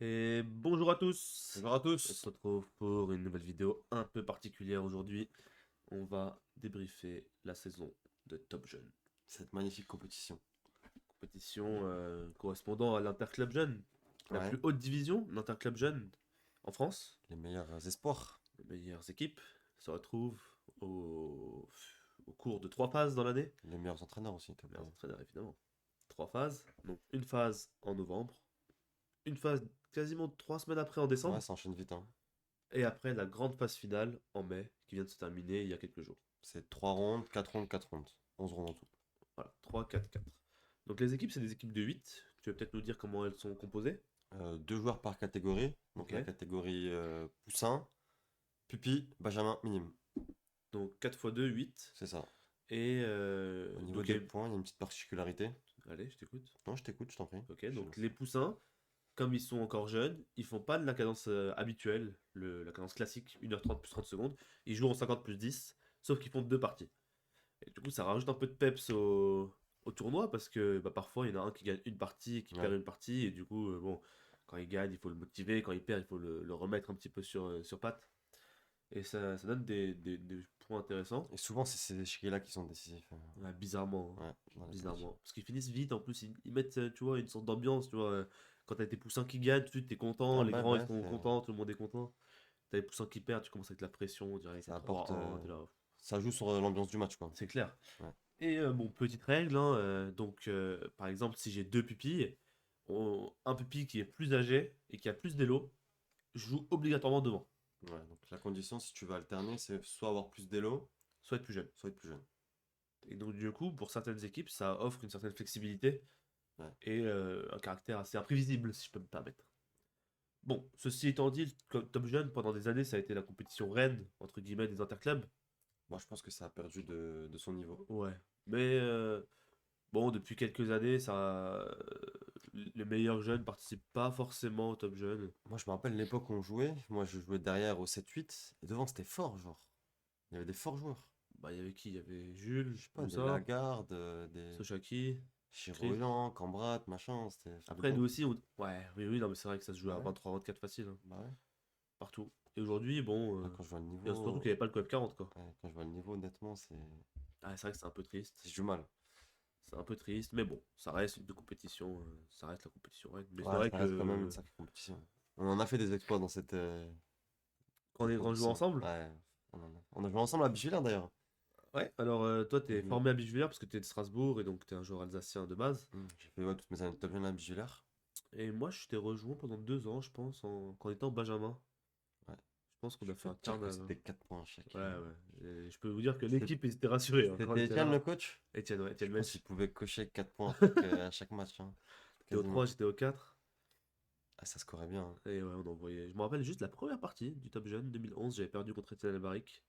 Et bonjour à tous. Bonjour à On se tous. retrouve pour une nouvelle vidéo un peu particulière aujourd'hui. On va débriefer la saison de Top Jeune. Cette magnifique compétition. Compétition correspondant à l'Interclub Jeune, la Ouais, plus haute division, l'Interclub Jeune en France. les meilleurs espoirs. Les meilleures équipes se retrouvent au cours de 3 phases dans l'année. Les meilleurs entraîneurs aussi, Les meilleurs ouais. entraîneurs évidemment. 3 phases. Donc une phase en novembre, une phase quasiment 3 semaines après en Ouais, décembre. ça enchaîne vite, hein. Et après la grande phase finale en mai qui vient de se terminer il y a quelques jours. C'est 3 rondes, 4 rondes, 4 rondes. 11 rondes en tout. Voilà, 3, 4, 4. Donc les équipes, c'est des équipes de 8. Tu veux peut-être nous dire comment elles sont composées? 2 joueurs par catégorie. Donc Ok. la catégorie poussin, pupille, benjamin, minime. Donc 4 fois 2, 8. C'est ça. Et Au niveau donc, des points, il y a une petite particularité. allez, je t'écoute. Non, je t'écoute, je t'en prie. Ok, donc les poussins, comme ils sont encore jeunes, ils font pas de la cadence habituelle, la cadence classique, 1h30 plus 30 secondes. Ils jouent en 50 plus 10, sauf qu'ils font 2 parties. Et du coup, ça rajoute un peu de peps au tournoi parce que bah, parfois il y en a un qui gagne une partie et qui perd Ouais. une partie. Et du coup, bon, quand il gagne, il faut le motiver. Quand il perd, il faut le remettre un petit peu sur patte. Et ça donne des points intéressants. Et souvent, c'est ces échecs-là qui sont décisifs. Ouais, bizarrement, hein. Ouais, dans la compétition. Bizarrement. Parce qu'ils finissent vite en plus. Ils mettent, tu vois, une sorte d'ambiance. Tu vois, quand t'as tes poussins qui gagnent, tout de suite t'es content. Ah Les bah, grands ils bah, sont contents. Tout le monde est content. T'as les poussins qui perdent, tu commences avec la pression direct. ça C'est apporte. 3-1, t'es là. Ça joue sur l'ambiance du match, quoi. C'est clair. Ouais. Et bon, petite règle, hein, donc par exemple, si j'ai deux pupilles, un pupille qui est plus âgé et qui a plus d'élo joue obligatoirement devant, Ouais, donc la condition, si tu veux alterner, c'est soit avoir plus d'élo, soit être plus jeune. soit être plus jeune. Et donc, du coup, pour certaines équipes, ça offre une certaine flexibilité Ouais. et un caractère assez imprévisible, si je peux me permettre. Bon, ceci étant dit, comme Top Jeune, pendant des années, ça a été la compétition reine, entre guillemets, des interclubs. Moi, je pense que ça a perdu de son niveau. Ouais. Mais bon, depuis quelques années, les meilleurs jeunes participent pas forcément au Top Jeune. Moi, je me rappelle l'époque où on jouait. Moi, je jouais derrière au 7-8. Et devant, c'était fort, genre. Il y avait des forts joueurs. Bah, il y avait qui? Il y avait Jules, Je sais pas, des Moussa, Lagarde, des Sochaki, Chris. Chiroyan, Cambrat, machin. C'était du Après, bon. nous aussi, ouais, oui, oui, non, mais c'est vrai que ça se joue Bah à ouais, 23-24 facile, hein, bah ouais. partout. Et aujourd'hui, bon, Là, quand je vois le et surtout niveau. qu'il n'y avait pas le CoF 40, quoi. Ouais, quand je vois le niveau, honnêtement, Ah, c'est vrai que c'est un peu triste. c'est du mal. C'est un peu triste, mais bon, ça reste une compétition, ça reste la compétition règle. Mais c'est Ouais, vrai ça reste quand même une que sacrée compétition. On en a fait des exploits dans cette, quand cette on joue compétition. ensemble, Ouais, on a joué ensemble à Bichevillers d'ailleurs. ouais, alors toi, t'es Mhm. formé à Bichevillers parce que t'es de Strasbourg et donc t'es un joueur alsacien de base. J'ai fait ouais, toutes mes années de top jeune à Bichevillers. Et moi, je t'ai rejoint pendant 2 ans, je pense, quand on était en Benjamin. Ouais. Je pense qu'on Je a fait peux un te dire que carnaval. c'était 4 points à chaque. Ouais, ouais. Et je peux vous dire que C'est- l'équipe était rassurée hein, quand on C'était était Etienne le là. coach? Etienne, ouais, Je Etienne pense qu'il Mensch. pouvait cocher 4 points à chaque match, hein. T'es au Quasiment. 3, j'étais au 4. Ah, ça scorait bien, hein. Et ouais, on envoyait. Je me rappelle juste la première partie du Top Jeune 2011. J'avais perdu contre Etienne Albaric,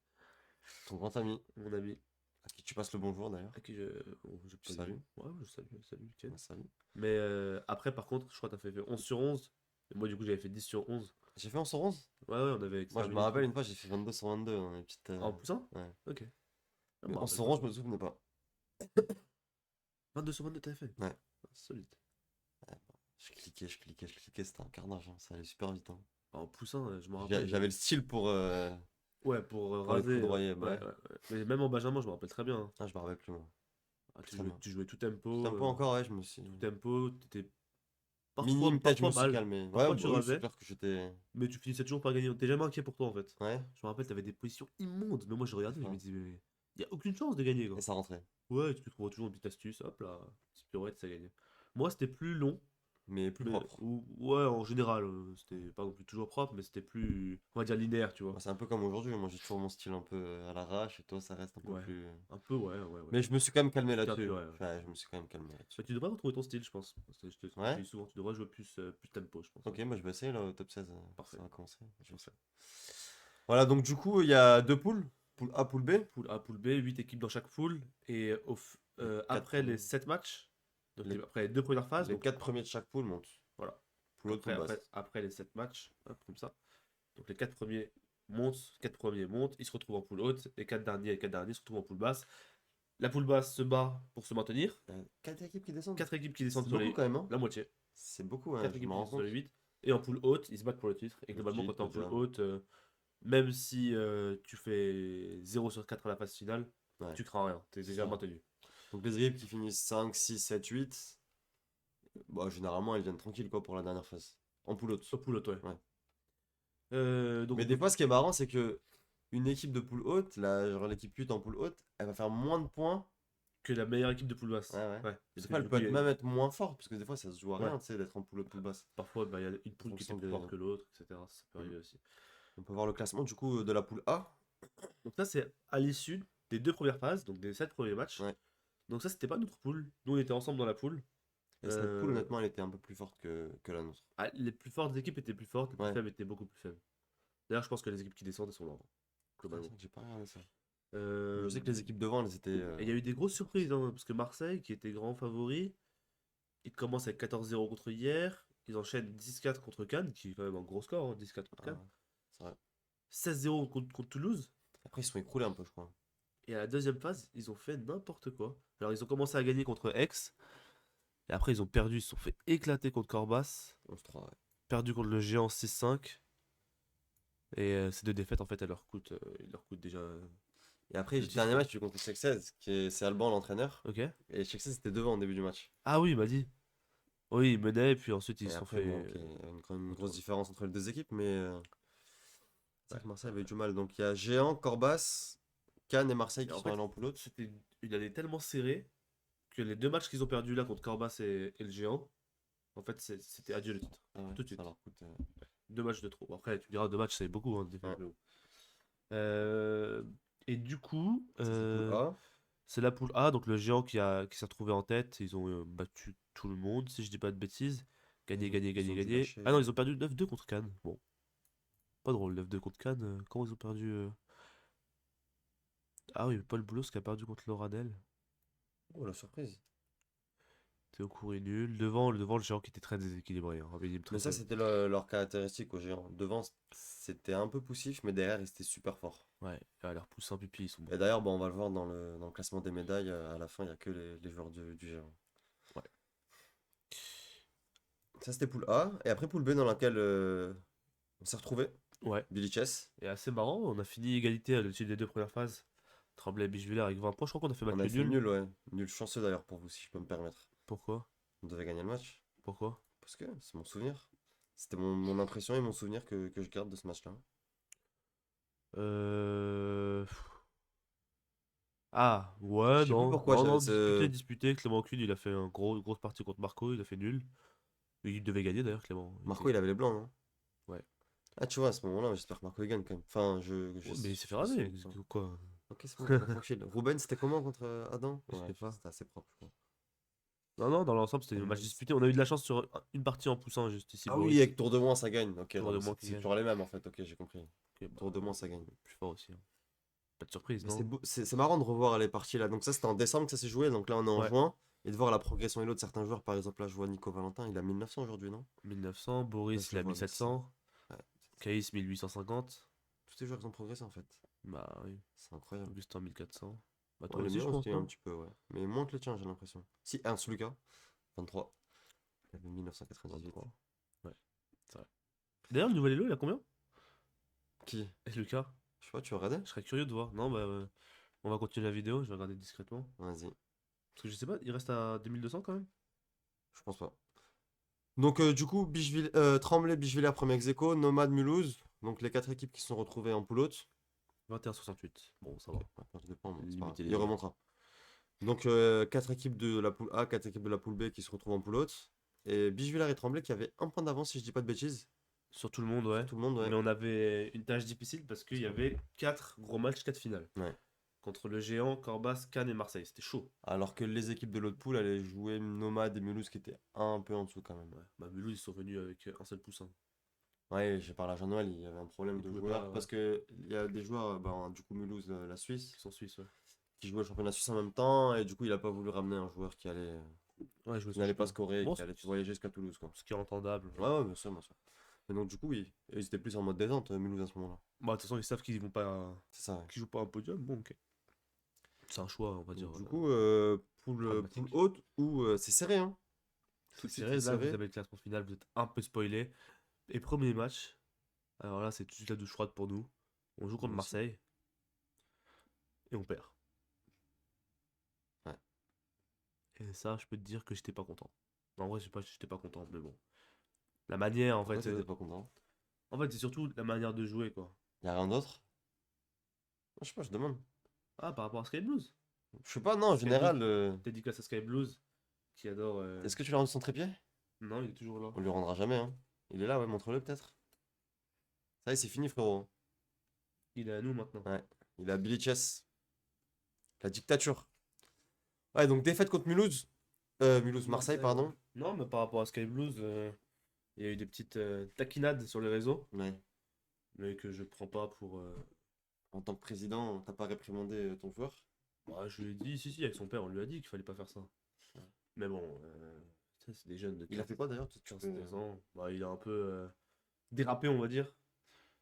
Ton grand ami, mon ami, à qui tu passes le bonjour d'ailleurs. à qui bon, je Tu peux le salues. dire. Ouais, je salue, salut Etienne. Ouais, salut. Mais après, par contre, je crois que t'as fait 11 sur 11. Et moi, du coup, j'avais fait 10 sur 11. J'ai fait 11 sur 11. Ouais, ouais, on avait Moi, je me exterminé tout le rappelle monde. une fois, j'ai fait 22 sur 22, hein, les petites, En poussant? ouais. Ok. Je Mais me 11 rappelle sur pas. 11, je me souvenais pas. 22 sur 22, t'avais fait. Ouais. Ah, solide. Je cliquais, c'était un carnage, hein. Ça allait super vite, hein. En poussant, je me rappelle. J'avais le style Ouais, pour pour les raser. foudroyer, Ouais, bah ouais, ouais. ouais. Mais même en Benjamin, je me rappelle très bien, hein. Ah, je me rappelle plus, moi. Ah, Plus très bien. tu jouais tout Tout tempo. un peu encore, ouais, je me suis. Tout tempo, t'étais Minime, peut-être, je me parfois suis mal. calmé. Ouais, Parfois tu bah oui, c'est rasais, clair que j'étais. mais tu finissais toujours par gagner. T'es jamais inquiet pour toi en fait. Ouais, Je me rappelle, t'avais des positions immondes. Mais moi je regardais, c'est je me ça. disais, mais y a aucune chance de gagner Et quoi. ça rentrait. Ouais, tu trouves toujours une petite astuce, hop là, petite pirouette, ça gagnait. Moi c'était plus long, Mais plus mais propre. ouais, en général, c'était pas non plus toujours propre, mais c'était plus, on va dire linéaire, tu vois. Moi, c'est un peu comme aujourd'hui. Moi, j'ai toujours mon style un peu à l'arrache et toi, ça reste un peu Ouais, plus. un peu, ouais, ouais, ouais. Mais je me suis quand même calmé T'es là-dessus. épuré, ouais. Ouais, je me suis quand même calmé là-dessus. Mais tu devrais retrouver ton style, je pense. Parce que je te Ouais? dis souvent, tu devrais jouer plus tempo, je pense. Ok, moi je vais essayer là au top 16. Ça Parfait, va commencer. Je vais parfait. essayer. Voilà, donc du coup, il y a deux poules. Poule A, poule B. Poule A, poule B, 8 équipes dans chaque poule. Et Les quatre après les premiers. 7 matchs, donc Les, après les 2 premières phases, les donc 4 premiers de chaque poule montent. voilà. Poule haute, poule basse. Après les 7 matchs, hop, comme ça. Donc les 4 premiers montent, 4 premiers montent, ils se retrouvent en poule haute. Les 4 derniers se retrouvent en poule basse. La poule basse se bat pour se maintenir. 4 équipes qui descendent. 4 équipes qui descendent C'est sur beaucoup les. quand même, hein. La moitié. C'est beaucoup, hein, 4 je équipes me qui rends descendent sur compte. les 8. Et en poule haute, ils se battent pour le titre. Et Le globalement, quand titre, t'es en poule déjà. haute, même si tu fais 0 sur 4 à la phase finale, Ouais, tu crains rien. T'es c'est déjà ça. maintenu. Donc les équipes qui finissent 5, 6, 7, 8, bah, généralement elles viennent tranquilles quoi pour la dernière phase. En poule haute. Au poule haute, ouais. Ouais. Donc Mais on des peut. fois, ce qui est marrant, c'est que une équipe de poule haute, genre l'équipe 8 en poule haute, elle va faire moins de points. Que la meilleure équipe de poule basse. Ouais, ouais. Ouais. Des Parce que fois, elle du peut coup, même être moins forte, parce que des fois, ça se joue à ouais. rien, tu sais, d'être en poule haute, poule basse. Parfois, bah, il y a une En poule qui était fonction plus des. forte que l'autre, etc. Ça peut Mm. arriver aussi. On peut voir le classement du coup de la poule A. Donc ça, c'est à l'issue des 2 premières phases, donc des 7 premiers matchs. Ouais. Donc ça, c'était pas notre poule. Nous, on était ensemble dans la poule. Et cette poule, Euh, honnêtement, elle était un peu plus forte que la nôtre. les plus fortes équipes étaient plus fortes, les plus Ouais. faibles étaient beaucoup plus faibles. D'ailleurs, je pense que les équipes qui descendent, elles sont là, Ah, c'est globalement. vrai que j'ai pas regardé ça. Euh, Je sais que les équipes devant, elles étaient. Et il y a eu des grosses surprises, hein, parce que Marseille, qui était grand favori, ils commencent avec 14-0 contre hier. Ils enchaînent 10-4 contre Cannes, qui est quand même un gros score, hein, 10-4 contre Ah, Cannes. c'est vrai. 16-0 contre Toulouse. Après, ils se sont écroulés un peu, je crois. Et à la deuxième phase, ils ont fait n'importe quoi. Alors, ils ont commencé à gagner contre Aix. Et après, ils ont perdu. Ils se sont fait éclater contre Corbas. 11-3, ouais. Perdu contre le Géant 6-5. Et ces 2 défaites, en fait, ils leur coûtent déjà. Et après, Le le titre, dernier quoi. match, tu contre Sexez, c'est Alban l'entraîneur. Ok. Et Sexez était devant au début du match. Ah oui, il m'a dit. Oui, ils menaient. Puis ensuite, ils Et se sont après, fait. bon, ok, il y a quand même une grosse Retour. différence entre les deux équipes, mais c'est Ouais. vrai que Marseille avait eu du mal. Donc il y a Géant, Corbas, Cannes et Marseille Et qui en sont fait, allés en poule haute. c'était une année tellement serrée que les 2 matchs qu'ils ont perdus là contre Corbas et le Géant, en fait, c'était adieu le titre. Ah ouais, Tout de ça suite. leur coûte. 2 matchs de trop. Bon, après, tu me diras, 2 matchs, c'est beaucoup, hein, de défaites, Ouais. mais bon. Et du coup, Ça, c'est poule A. c'est la poule A, donc le Géant qui s'est retrouvé en tête. Ils ont battu tout le monde, si je dis pas de bêtises. Gagné, gagné, Ils gagné, ont dû gagné. lâcher. Ah non, ils ont perdu 9-2 contre Cannes. Bon, pas drôle, 9-2 contre Cannes. Comment ils ont perdu Ah oui, Paul Boulos qui a perdu contre Loranel. Oh, la surprise. Théo Couré nul. Devant le Géant qui était très déséquilibré, hein, un minimum Mais très ça, faible. c'était leur caractéristique aux Géants. Devant, c'était un peu poussif, mais derrière, ils étaient super forts. Ouais, leur poussin pupille, ils sont bons. Et d'ailleurs, bon, on va le voir dans le classement des médailles. À la fin, il n'y a que les joueurs du Géant. Ouais. Ça, c'était poule A. Et après, poule B, dans laquelle on s'est retrouvé. Ouais. Billy Chess. Et assez marrant, on a fini égalité à l'issue des 2 premières phases. Tremblay et Bichevillers avec 20 points. Je crois qu'on a fait match On a fait nul. nul, ouais. Nul chanceux d'ailleurs pour vous, si je peux me permettre. Pourquoi? On devait gagner le match. Pourquoi? Parce que c'est mon souvenir. C'était mon impression et mon souvenir que je garde de ce match-là. Euh... Ah, ouais, Je sais plus non. pourquoi Non, j'avais non, ce. disputé. Clément Kuhn, il a fait une grosse partie contre Marco. Il a fait nul. Il devait gagner d'ailleurs, Clément. Marco, il avait les blancs, non? Ouais. Ah, tu vois, à ce moment-là, j'espère que Marco il gagne quand même. Enfin, Ouais, mais il s'est fait je sais raser. pas. Quoi? Ok, c'est bon, tranquille. Ruben, c'était comment contre Adam? Je Ouais, sais pas. c'était assez propre, je crois. Non, non, dans l'ensemble, c'était un match disputé. On a eu de la chance sur une partie en poussant juste ici, Ah oui, Boris. avec tour de moins, ça gagne. Ok, Tour non, de mais moins qui c'est gagne. toujours les mêmes en fait. Ok, j'ai compris. Ok, bah, Tour de moins, ça gagne. plus fort aussi, hein. Pas de surprise, Mais non? c'est marrant de revoir les parties là. Donc, ça, c'était en décembre que ça s'est joué. Donc là, on est en Ouais. juin. Et de voir la progression et l'autre de certains joueurs. Par exemple, là, je vois Nico Valentin, il a 1900 aujourd'hui, non? 1900, Boris, Ouais, je il le a vois, 1700. Ouais. Caïs, 1850. Tous ces joueurs, ils ont progressé en fait. Bah oui. C'est incroyable. Augustin, 1400. Bah toi Ouais, les aussi, miens je pense, aussi, un non? petit peu, ouais. Mais moins que les tiens, j'ai l'impression. Si, Ernst Lucas, 23. Il avait 1998. 23. Ouais, c'est vrai. D'ailleurs, le nouvel Elo, il a combien? Qui? Et Lucas? Je sais pas, tu veux regarder? Je serais curieux de voir. Non, bah, on va continuer la vidéo, je vais regarder discrètement. Vas-y, Parce que je sais pas, il reste à 2200 quand même? je pense pas. Donc, du coup, Tremblay, Bichevillers, premier ex aequo, Nomade, Mulhouse. Donc, les 4 équipes qui sont retrouvées en poule haute. 21,68. Bon, ça va. Ouais, ça dépend, mais c'est pas grave. Limiter les Il jeux. remontera. Donc, 4 équipes de la poule A, 4 équipes de la poule B qui se retrouvent en poule haute. Et Bichevillers et Tremblay qui avaient un point d'avance, si je dis pas de bêtises. Sur tout le monde, Sur ouais. tout le monde, ouais. Mais on avait une tâche difficile parce qu'il y avait 4 gros matchs, 4 finales. Ouais. Contre le Géant, Corbas, Cannes et Marseille. C'était chaud. Alors que les équipes de l'autre poule allaient jouer Nomade et Mulhouse qui étaient un peu en dessous quand même. Ouais. Bah, Mulhouse, ils sont venus avec un seul poussin. Ouais, j'ai parlé à Jean-Noël, il y avait un problème Ils de pouvaient joueurs pas, ouais. parce que il y a des joueurs, du coup Mulhouse, la Suisse, Ils sont suisses, ouais. qui jouaient le championnat suisse en même temps et du coup il a pas voulu ramener un joueur Ouais, je me qui n'allait pas souviens. scorer et Bon, qui allait voyager jusqu'à Toulouse quoi. ce qui est entendable. Ouais, ouais, bien sûr, bien sûr. Et donc du coup oui, et ils étaient plus en mode détente Mulhouse à ce moment-là. Bah, de toute façon, ils savent qu'ils vont pas. C'est ça. Ouais. Qu'ils jouent pas un podium. Bon, ok. C'est un choix, on va dire. Donc, du coup poule pragmatique. haute où c'est serré hein. Tout C'est de suite serré. c'est Là, vous serré. avez le classement final. Vous êtes un peu spoilé. Et premier match, alors là, c'est tout de suite la douche froide pour nous. On joue contre Nous aussi. Marseille et on perd. Ouais. Et ça, je peux te dire que j'étais pas content. En vrai, je sais pas, j'étais pas content, mais bon. La manière, en Pourquoi fait, t'étais pas content? c'est surtout la manière de jouer, quoi. Y a rien d'autre? Je sais pas, je demande. Ah, par rapport à Sky Blues. Je sais pas, non, en Sky Blues, général. dédicace à Sky Blues, qui adore. Est-ce que tu l'as rendu son trépied? Non, il est toujours là. On lui rendra jamais, hein. Il est là, ouais, montre-le peut-être. Ça y est, c'est fini, frérot. Il est à nous maintenant. Ouais. Il a Billy Chess. La dictature. Ouais, donc défaite contre Mulhouse. Mulhouse, Marseille, Marseille, ouais. pardon. Non, mais par rapport à Sky Blues, il y a eu des petites taquinades sur les réseaux, Ouais. mais que je prends pas pour. En tant que président, t'as pas réprimandé ton joueur? Bah, je lui ai dit, si, avec son père, on lui a dit qu'il fallait pas faire ça. Ouais. Mais bon, ça, c'est des jeunes de Il a fait quoi d'ailleurs? 15-16 ans. Bah, il a un peu dérapé, on va dire.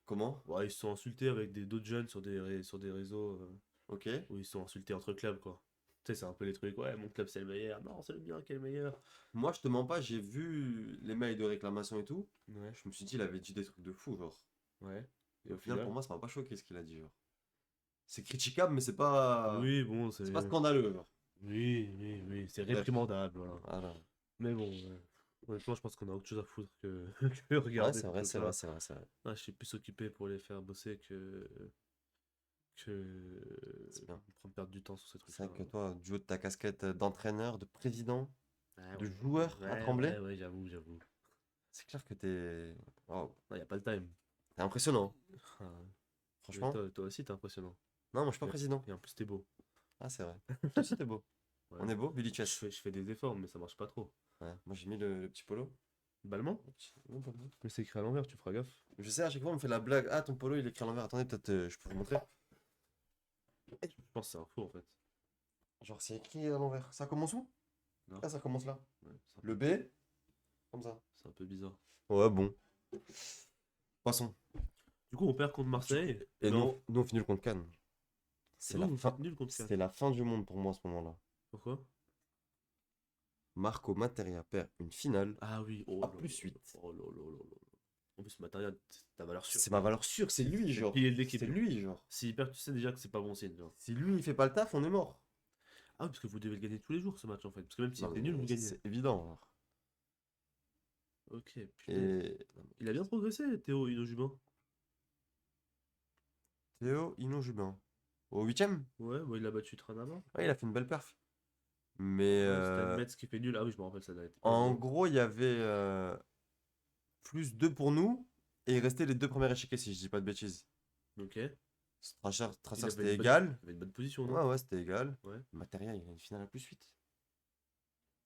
Comment? Bah, ils se sont insultés avec d'autres jeunes sur sur des réseaux Ok. où ils se sont insultés entre clubs, quoi. Tu sais, c'est un peu les trucs, ouais, mon club c'est le meilleur. Non, c'est le mien qui est le meilleur. Moi, je te mens pas, j'ai vu les mails de réclamation et tout. Ouais, Je me suis dit, il avait dit des trucs de fou, genre. ouais. Et au final, pour moi, ça m'a pas choqué ce qu'il a dit, genre. C'est critiquable, mais Oui, bon, c'est pas scandaleux, genre. oui, c'est Bref. réprimandable, voilà. Voilà. Mais bon, honnêtement, je pense qu'on a autre chose à foutre que, que Ouais, regarder c'est des vrai, trucs c'est vrai, là. c'est vrai, c'est vrai. Ah, je suis plus occupé pour les faire bosser que C'est bien. prendre perdre du temps sur ces C'est trucs-là. vrai que toi, du haut de ta casquette d'entraîneur, de président, Ah de ouais, joueur à Tremblay, ouais, j'avoue. c'est clair que t'es. Waouh, Il y a pas le time. t'es impressionnant, Ah, mais franchement. toi aussi, t'es impressionnant. Non, moi, je suis pas Et, président. et en plus, t'es beau. Ah, c'est vrai. Toi aussi, t'es beau. Ouais. On est beau, Billy Chess. Je fais des efforts, mais ça marche pas trop. Ouais, moi, j'ai mis le petit polo. Ballement? Non, pas mal. Mais c'est écrit à l'envers, tu feras gaffe. Je sais, à chaque fois, on me fait la blague. Ah, ton polo, il est écrit à l'envers. Attendez, peut-être je peux vous montrer. Je pense que c'est un faux en fait. Genre, c'est écrit à l'envers. Ça commence où? Non? Ah, ça commence là. Ouais, Le B, comme ça. c'est un peu bizarre. Ouais, bon. Passons. Du coup, on perd contre Marseille. Et Non. nous, on finit le contre Cannes. C'est la Vous fin. faites nul contre Cannes. C'est la fin du monde pour moi à ce moment-là. Pourquoi? Marco Materia perd une finale. Ah oui, oh À là plus là. 8. Oh là là là là. En plus, Matériel, ta valeur sûre. C'est ma valeur sûre, c'est lui, C'est le genre. pilier de l'équipe. C'est lui, genre. S'il perd, tu sais déjà que c'est pas bon signe. Genre. Si lui, il fait pas le taf, on est mort. Ah oui, parce que vous devez le gagner tous les jours ce match en fait. Parce que même si Non, c'était mais nul, vous gagnez. c'est évident, genre. Ok, putain. Et Il a bien progressé, Théo Inojubin. Théo Ino-Jubin. Au 8ème? Ouais, il a battu Tranama. Ouais, il a fait une belle perf. Mais Ouais, c'était Metz qui fait nul. Ah oui, je me rappelle, ça a été pas en beau. gros, il y avait plus 2 pour nous. Et il restait les deux premiers échecs, si je dis pas de bêtises. Ok. Tracer, Il avait c'était une bonne- égal. il avait une bonne position, non? Ouais, ouais, c'était égal. Ouais. Materia, il a une finale à plus 8.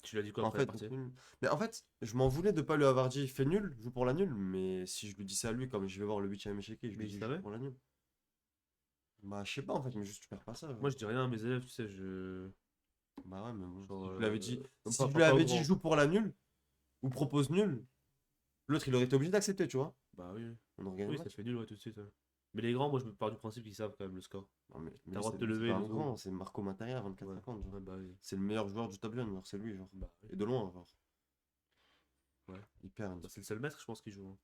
Tu l'as dit quoi En après la fait, partie? mais en fait, je m'en voulais de pas lui avoir dit fais nul, joue pour la nulle. Mais si je lui dis ça à lui, comme je vais voir le 8ème échec, je Mais lui il dis savait? joue pour la nulle. Bah, je sais pas en fait, mais juste tu perds pas ça. Genre. Moi, je dis rien à mes élèves, tu sais, je. Bah ouais, mais bon. Genre, Si je lui avais dit, non, si pas- je pas- lui pas au avais dit grand. joue pour la nulle, ou propose nul, l'autre il aurait été obligé d'accepter, tu vois. Bah oui. On aurait gagné Oui, le ça match. fait nul, ouais, tout de suite. Ouais. Mais les grands, moi, je me pars du principe qu'ils savent quand même le score. Non, mais T'as le droit de te lever, c'est pas un les grand, autres. c'est Marco Materia à 24 Ouais. 50. Genre. Ouais, bah oui. C'est le meilleur joueur du top jeune, genre c'est lui, genre. Bah oui. Et de loin, genre. Ouais. Il perd. Bah, c'est le seul maître, je pense, qui joue. Hein.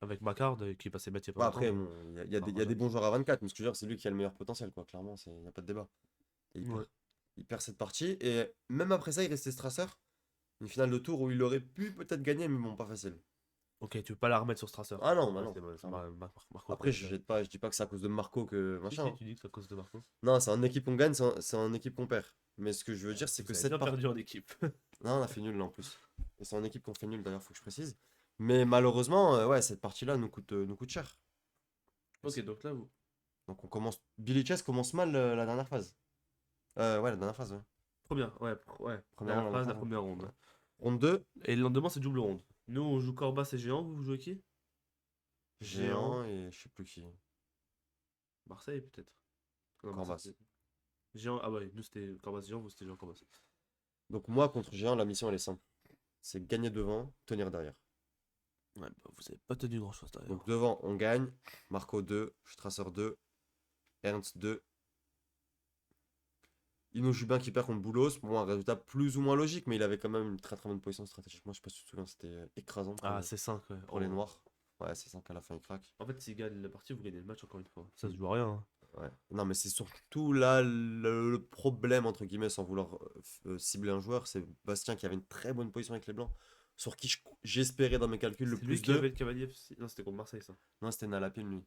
Avec Macard, qui est passé maître il y a pas Bah, longtemps. après, bon, il y a des bons joueurs à 24, mais ce que je veux dire, c'est lui qui a le meilleur potentiel, quoi. Clairement, il n'y a pas de débat. Et il perd. Ouais. Il perd cette partie, et même après ça, il restait Strasser. Une finale de tour où il aurait pu peut-être gagner, mais bon, pas facile. Ok, tu veux pas la remettre sur Strasser. Ah non, bah Ouais, non. c'est Marco. Après, je jette pas, je dis pas que c'est à cause de Marco que Si, machin. si, Hein. tu dis que c'est à cause de Marco. Non, c'est en équipe qu'on gagne, c'est en équipe qu'on perd. Mais ce que je veux dire, c'est Vous que avez cette bien partie. perdu en équipe. Non, on a fait nul là en plus. Et c'est en équipe qu'on fait nul d'ailleurs, faut que je précise. Mais malheureusement, ouais, cette partie-là nous coûte cher. Ok, donc là, vous. Donc on commence. Billy Chess commence mal la dernière phase. Ouais, la dernière phase, ouais. Première, ouais, ouais. Première Dernière ronde, phase, la ouais. première ronde. Ouais. Ronde 2, Et le lendemain, c'est double ronde. Nous, on joue Corbas et Géant, vous jouez qui? Géant et je sais plus qui. Marseille, peut-être. Non, Corbas. Marseille, Géant, ah ouais, nous c'était Corbas Géant, vous c'était Géant Corbas. Donc moi contre Géant, la mission elle est simple. C'est gagner devant, tenir derrière. Ouais, bah, vous avez pas tenu grand chose derrière. Donc devant, on gagne. Marco 2, Strasser 2, Ernst 2, Ino Jubin qui perd contre Boulos. Bon, un résultat plus ou moins logique, mais il avait quand même une très très bonne position stratégique. Moi, je sais pas si tu te souviens, c'était écrasant Ah, c'est 5, ouais. pour les Oh. Noirs. Ouais, c'est 5 à la fin, il craque. En fait, s'il gagne la partie, vous gagnez le match encore une fois. Ça se Mm. joue à rien, hein. Ouais. Non, mais c'est surtout là le problème, entre guillemets, sans vouloir cibler un joueur, c'est Bastien qui avait une très bonne position avec les Blancs, sur qui j'espérais dans mes calculs le C'est lui plus qui avait 2. le cavalier FC. Non, c'était contre Marseille, ça. Non, c'était Nalapine, lui.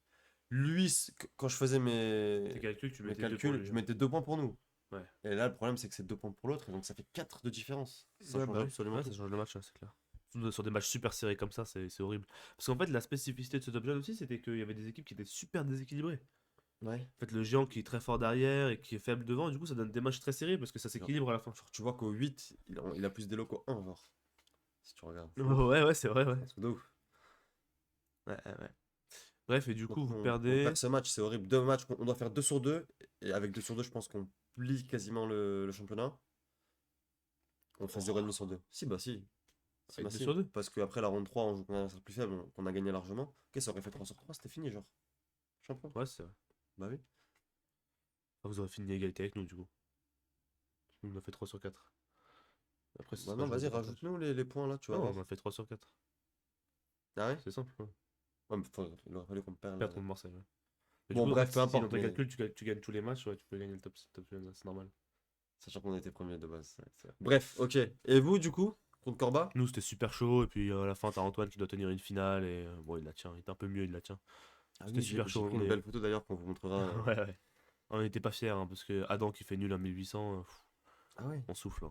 Lui, quand je faisais Tes calculs, tu mes mettais 2 points calculs, lui, je hein. mettais 2 points pour nous. Ouais. Et là, le problème, c'est que c'est 2 points pour l'autre, et donc ça fait 4 de différence. Ça Ouais, change bah oui. absolument Ouais, tout. ça change le match, hein, c'est clair. Surtout sur des matchs super serrés comme ça, c'est horrible. Parce qu'en fait, la spécificité de ce top jeune aussi, c'était qu'il y avait des équipes qui étaient super déséquilibrées. Ouais. En fait, le géant qui est très fort derrière et qui est faible devant, et du coup, ça donne des matchs très serrés parce que ça s'équilibre à la fin. Genre, tu vois qu'au 8, il a plus d'élo qu'au 1, genre. Si tu regardes. Ouais, ouais, c'est vrai, ouais. Un truc de ouf. Ouais, ouais, ouais. Bref, et du Donc coup, vous on perdez. perd ce match, c'est horrible. Deux matchs, on doit faire 2 sur 2. Et avec 2 sur 2, je pense qu'on plie quasiment le championnat. On fait 0,5 sur 2. Si, bah si. Si, Avec bah 2 si. sur 2. Parce qu'après la ronde 3, on joue contre un adversaire plus faible, qu'on a gagné largement. Ok, ça aurait fait 3 sur 3, c'était fini, genre. Champion. Ouais, c'est vrai. Bah oui. Ah, vous aurez fini à égalité avec nous, du coup. Nous, on a fait 3 sur 4. Après, ce Bah sera non, joué au vas-y, pourcentage. rajoute-nous les points là, tu vas Non, voir. on a fait 3 sur 4. Ah ouais? C'est simple, hein. Ouais, mais il aurait fallu qu'on perde là. Perdre contre Marseille, ouais. Mais du Bon, coup, en bref, fait, peu si dans importe, tes mais calculs, tu gagnes tous les matchs, ouais, tu peux gagner le top 10, c'est normal. sachant qu'on était premier de base. Ouais, c'est vrai. Bref, ok. Et vous, du coup, contre Corba? Nous, c'était super chaud, et puis à la fin, t'as Antoine qui doit tenir une finale, et bon, il la tient. Il est un peu mieux, il la tient. Ah C'était oui, super j'ai chaud. pris une belle photo d'ailleurs qu'on vous montrera. Ouais, ouais. On n'était pas fiers, hein, parce que Adam qui fait nul à 1800, Ah ouais? on souffle,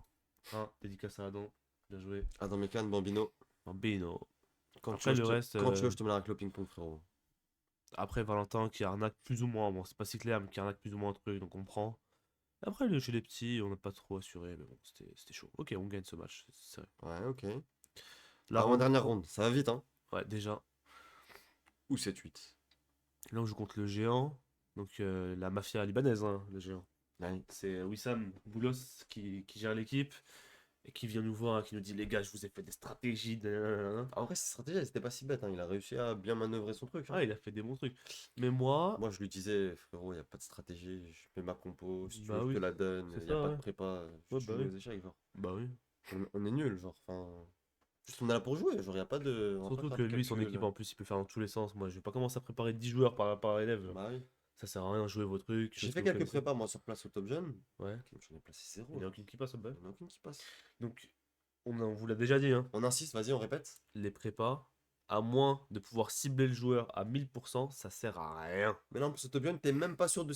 hein. Dédicace à Adam. Bien joué. Adam Mekan, Bambino. Bambino. Quand Après, le reste. quand tu veux, je te mets avec le ping-pong, frérot. Après, Valentin qui arnaque plus ou moins. Bon, c'est pas si clair, mais qui arnaque plus ou moins un truc, donc on prend. Après, chez les petits, on n'a pas trop assuré, mais bon, c'était chaud. Ok, on gagne ce match, c'est vrai. Ouais, ok. La ronde Avant-dernière 3. ronde, ça va vite, hein? Ouais, déjà. Ou 7-8. Là, on joue contre le géant. Donc, la mafia libanaise, hein, le géant. Ouais. C'est Wissam Boulos qui gère l'équipe et qui vient nous voir, qui nous dit les gars, je vous ai fait des stratégies. Nanana. En vrai, sa stratégie, elle était pas si bête, hein. Il a réussi à bien manœuvrer son truc, hein. Ah, il a fait des bons trucs. Mais moi, Moi, je lui disais, frérot, il a pas de stratégie. Je fais ma compo. Si tu bah veux, je te oui, la donne. c'est Il a ça, pas de ouais. prépa. Ouais, Tu bah joues oui. aux échecs, genre. Bah oui. On est nul, genre. Enfin, juste on est là pour jouer. Genre, il a pas de. On va pas Surtout faire que de lui, son calcul. équipe en plus, il peut faire dans tous les sens. Moi, je vais pas commencer à préparer 10 joueurs par élève, genre. Bah oui. Ça sert à rien, jouer vos trucs. J'ai faites ce fait que vous quelques connaissez. prépas, moi, sur place au Top Jeune. Ouais. Ok, j'en ai placé 0. Il n'y a aucune qui passe au bas. Il y en a aucune qui passe. Donc, on vous l'a déjà dit, hein. On insiste, vas-y, on répète. Les prépas, à moins de pouvoir cibler le joueur à 1000%, ça sert à rien. Mais non, pour ce Top Jeune, t'es même pas sûr de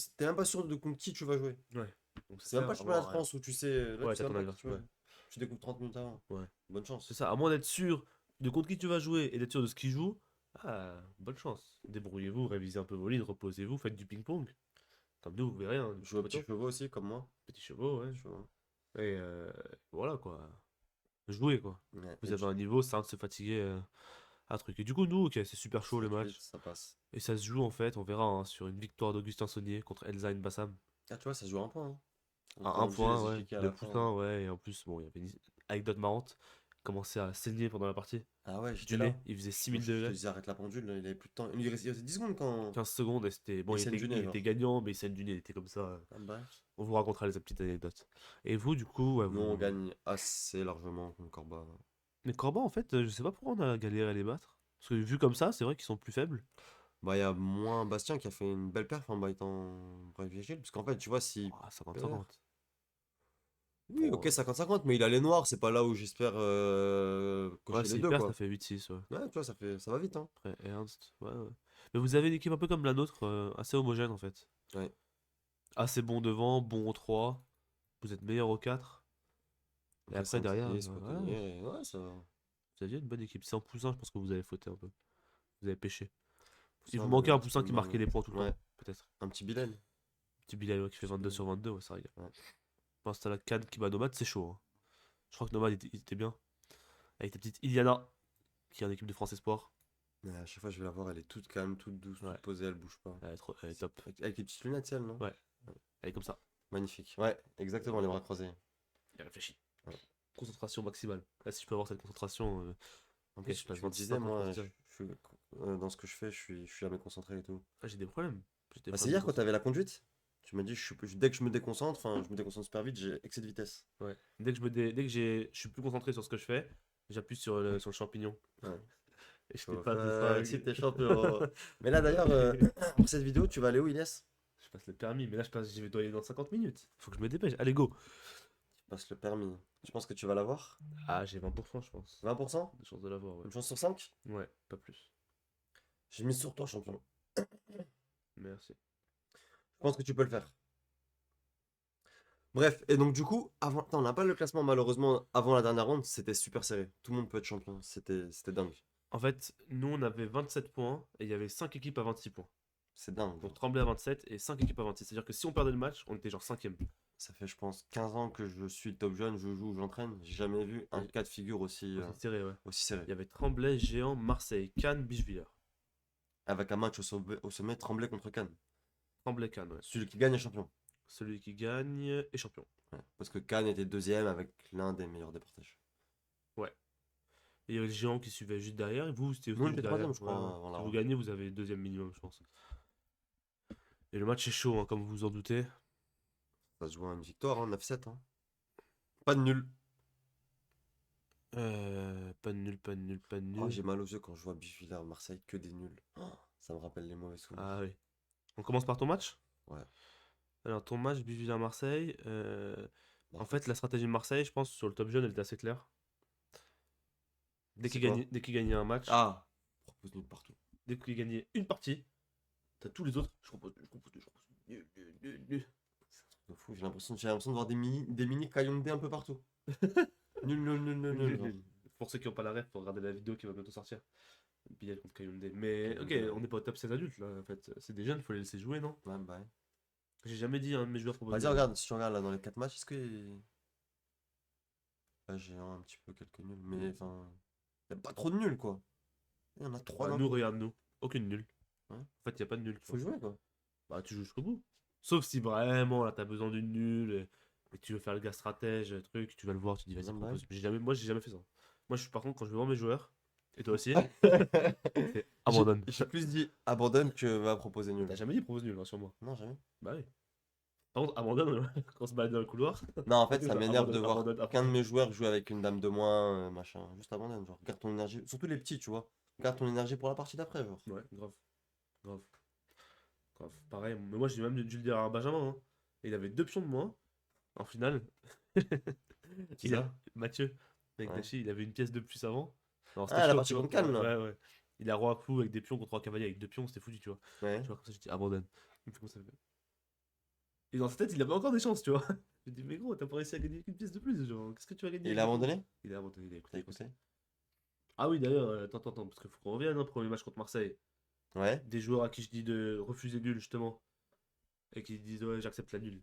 contre qui tu vas jouer. Ouais. Donc, ça C'est même sert pas le championnat de vraiment à rien. France où tu sais. Là, Ouais, tu sais t'as même ton pas qui tu adversaire. vas Ouais. jouer. Tu découvres 30 minutes avant. Ouais. Bonne chance. C'est ça, à moins d'être sûr de contre qui tu vas jouer et d'être sûr de ce qu'il joue. Ah, bonne chance. Débrouillez-vous, révisez un peu vos lignes, reposez-vous, faites du ping-pong. Comme nous, vous verrez, hein, du Jouer aux petits poteau. chevaux aussi, comme moi. Petits chevaux, ouais. Tu vois. Et voilà, quoi. Jouez, quoi. Ouais, Vous et avez un niveau, ça de se fatiguer à un truc. Et du coup, nous, ok, c'est super chaud le 7-8, match. ça passe. Et ça se joue, en fait, on verra, hein, sur une victoire d'Augustin Saunier contre Elzaïn Bassam. Ah, tu vois, ça se joue à un point, hein. On À était un obligé point, les ouais. échiquiers à De la fin, hein. Poussin, ouais. Et en plus, bon, il y avait une anecdote marrante. Il commençait à saigner pendant la partie. Ah ouais, j'étais Du là. nez, il faisait Je 6000 te degrés. disais, arrête la pendule, il avait plus de temps. Il restait 10 secondes quand. 15 secondes, et c'était. Bon, Il saigne du nez, il genre. était gagnant, mais il saigne du nez, il était comme ça. Ah bah. On vous racontera les petites anecdotes. Et vous, du coup, ouais, Nous, on vous. gagne assez largement contre Corba. Mais Corban, en fait, je sais pas pourquoi on a galéré à les battre. Parce que vu comme ça, c'est vrai qu'ils sont plus faibles. Bah, il y a moins Bastien qui a fait une belle perf en étant Brave Vigile. Parce qu'en fait, tu vois, si. Ah, 50-50. Oui, Bon, ok, 50-50, mais il a les noirs, c'est pas là où j'espère ouais, cocher les s'il deux, perd, quoi. ça fait 8-6, ouais. Ouais, tu vois, ça va vite, hein. Après, Ernst, ouais, ouais. Mais vous avez une équipe un peu comme la nôtre, assez homogène en fait. Ouais. Assez bon devant, bon au 3. Vous êtes meilleur au 4. Et après, derrière, Ouais, ça va. vous aviez une bonne équipe. C'est en poussin, je pense que vous avez fauté un peu. Vous avez pêché. Il Ça, vous mais manquait un c'est poussin pas qui mal, marquait les points tout le ouais. temps, peut-être. Un petit Bilal. Petit Bilal qui fait Petit 22 Bilal. sur 22, ouais, ça regarde. Ouais. Pense à la canne qui bat Nomad, c'est chaud, hein. Je crois que Nomad il était bien. Avec ta petite Iliana, qui est en équipe de France Espoir. Ouais, à chaque fois, je vais la voir, elle est toute calme, toute douce, Ouais. toute posée, elle bouge pas. Elle est top. Avec les petites lunettes, celle, non? Ouais. Elle est comme ça. Magnifique. Ouais, exactement, les bras croisés. Elle réfléchit. Ouais. Concentration maximale. Là, si je peux avoir cette concentration. En Ok, plus, je passe tu me 26 disais, ans pour moi, considérer. je suis, dans ce que je fais, je suis jamais concentré et tout. Ah, j'ai des problèmes. J'ai des Bah, c'est problèmes hier de quand t'avais la conduite? Tu m'as dit, dès que je me déconcentre, enfin, je me déconcentre super vite, j'ai excès de vitesse. Ouais. Dès que je suis plus concentré sur ce que je fais, j'appuie sur le champignon. Ouais. Et je Faut dépasse des faire fois. exciter champion. Mais là, d'ailleurs, pour cette vidéo, tu vas aller où, Ilyes? Je passe le permis, mais là, je dois y aller dans 50 minutes. Faut que je me dépêche. Allez, go! Tu passes le permis. Tu penses que tu vas l'avoir? Ah, j'ai 20%, je pense. 20%? De chance de l'avoir, ouais. Une chance sur 5? Ouais, pas plus. J'ai mis sur toi, champion. Merci. Je pense que tu peux le faire. Bref, et donc du coup, avant, attends, on n'a pas le classement malheureusement avant la dernière ronde, c'était super serré. Tout le monde peut être champion, c'était dingue. En fait, nous, on avait 27 points et il y avait 5 équipes à 26 points. C'est dingue. Donc Tremblay à 27 et 5 équipes à 26. C'est-à-dire que si on perdait le match, on était genre 5ème. Ça fait, je pense, 15 ans que je suis top jeune, je joue, j'entraîne. J'ai jamais vu un cas de figure Aussi serré, ouais. aussi serré. Il y avait Tremblay, Géant, Marseille, Cannes, Bichevillers. Avec un match au sommet, Tremblay contre Cannes. Tremblay, Cannes, ouais. Celui qui gagne est champion. Celui qui gagne est champion. Ouais, parce que Cannes était deuxième avec l'un des meilleurs déportages. Ouais. Et il y avait le Géant qui suivait juste derrière. Et vous, c'était aussi Nous, on juste était derrière. troisième, je crois, Ouais. avant la Si vous ronde. gagnez, vous avez deuxième minimum, je pense. Et le match est chaud, hein, comme vous vous en doutez. Ça se joue à une victoire, hein, 9-7. Hein. Pas de nul. Pas de nul, pas de nul, pas de Oh, nul. j'ai mal aux yeux quand je vois Bichevillers, Marseille, que des nuls. Oh, ça me rappelle les mauvais souvenirs. Ah oui. On commence par ton match? Ouais. Alors, ton match, Bichevillers-Marseille. Bah, En fait, la stratégie de Marseille, je pense, sur le top jeune, elle était assez claire. c'est quoi? Dès qu'il gagnait un match, Ah, propose nul partout. dès qu'il gagnait une partie, t'as tous les autres. Je propose nul, je propose nul, je propose nul, nul, nul, nul. De fou, j'ai l'impression de voir des mini Kayonde un peu partout. Nul, nul, nul, nul, Nul, nul. nul, Genre. nul. Pour ceux qui n'ont pas la ref, faut regarder la vidéo qui va bientôt sortir. Bilal contre Kayonde. Mais ok, Kayonde, ouais. on n'est pas au top 16 adultes là, en fait. C'est des jeunes, il faut les laisser jouer, non? Ouais, bah ouais. J'ai jamais dit un de mes joueurs proposés. Vas-y, regarde, si tu regardes là dans les 4 matchs, est-ce que. Là, j'ai un petit peu quelques nuls, mais enfin. Y a pas trop de nuls, quoi. Il y en a 3 Bah, d'un nous, coup. regarde, nous. Aucune nulle. Ouais. En fait, il n'y a pas de nul. Faut jouer, quoi. Bah, tu joues jusqu'au bout. Sauf si vraiment, là, t'as besoin d'une nulle et tu veux faire le gars stratège, truc, tu vas le voir, tu dis, vas-y, Ouais, bah propose. Moi, j'ai jamais fait ça. Moi, par contre, quand je vais voir mes joueurs, et toi aussi, ouais. c'est abandonne. J'ai plus dit abandonne que va proposer nul. T'as jamais dit propose nul, hein, sur moi. Non, jamais. Bah oui. Par contre, abandonne quand on se balade dans le couloir. Non, en fait, ça Genre, m'énerve de abandonne, voir abandonne, qu'un de abandonne. mes joueurs jouer avec une dame de moins, machin. Juste abandonne, genre, garde ton énergie. Surtout les petits, tu vois. Garde ton énergie pour la partie d'après, genre. Ouais, grave. Grave. Grave. Pareil, mais moi, j'ai même dû le dire à Benjamin. Hein. Et il avait 2 pions de moins. En finale, Qui ça? Mathieu, avec Ouais. Dachi, il avait une pièce de plus avant. Alors, c'était Ah, la chaud, partie tu vois. contre Cannes, là. Ouais, ouais. Il a roi fou avec des pions contre 3 cavaliers avec 2 pions, c'était foutu, tu vois. Ouais. Tu vois, comme ça, j'ai dit abandonne. Il me fait comme ça. Et dans sa tête, il avait encore des chances, tu vois. Je dis, mais gros, t'as pas réussi à gagner qu'une pièce de plus, genre, qu'est-ce que tu vas gagner Et il a abandonné? Il a abandonné, il a T'as écouté. écouté? Ah oui, d'ailleurs, attends, parce qu'il faut qu'on revienne, hein, premier match contre Marseille. Ouais. Des joueurs à qui je dis de refuser nul, justement. Et qui disent, ouais, j'accepte la nulle.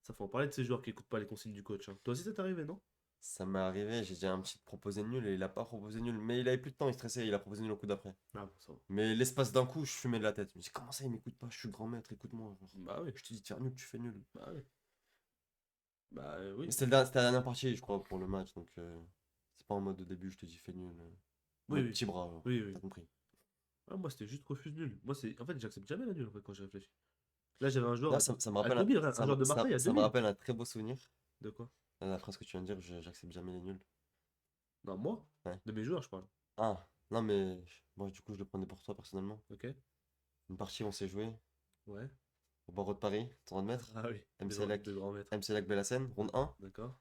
Ça faut en parler de ces joueurs qui écoutent pas les consignes du coach. Hein. Toi aussi, ça t'est arrivé, non? Ça m'est arrivé, j'ai déjà un petit proposé nul et il a pas proposé nul. Mais il avait plus de temps, il stressait, il a proposé nul au coup d'après. Ah bon, ça va. Mais l'espace d'un coup, je fumais de la tête. Je me dis, comment ça, il m'écoute pas? Je suis le grand maître, écoute-moi. Genre. Bah oui, Je te dis de faire nul, tu fais nul. bah oui. Bah oui. C'était la dernière partie, je crois, pour le match. Donc, c'est pas en mode au début, je te dis fais nul. Oui, Mode oui. petit bras, genre. Oui, oui. T'as compris. Ah, moi, c'était juste refuse nul. Moi, c'est. En fait, j'accepte jamais la nulle, en fait, quand j'ai réfléchi. Là, j'avais un joueur Là, ça me à rappelle, 2000, un ça, joueur de ça- Marseille à ça me 2000. rappelle un très beau souvenir. De quoi? La phrase que tu viens de dire, j'accepte jamais les nuls. Non, moi? Ouais. De mes joueurs, je parle. Ah, non, mais moi, du coup, je le prenais pour toi personnellement. Ok? Une partie, on s'est joué Ouais. au barreau de Paris, tournoi de maître. Ah oui. MC Lac, De grands maîtres. MC Lac Bellassène, ronde 1. D'accord.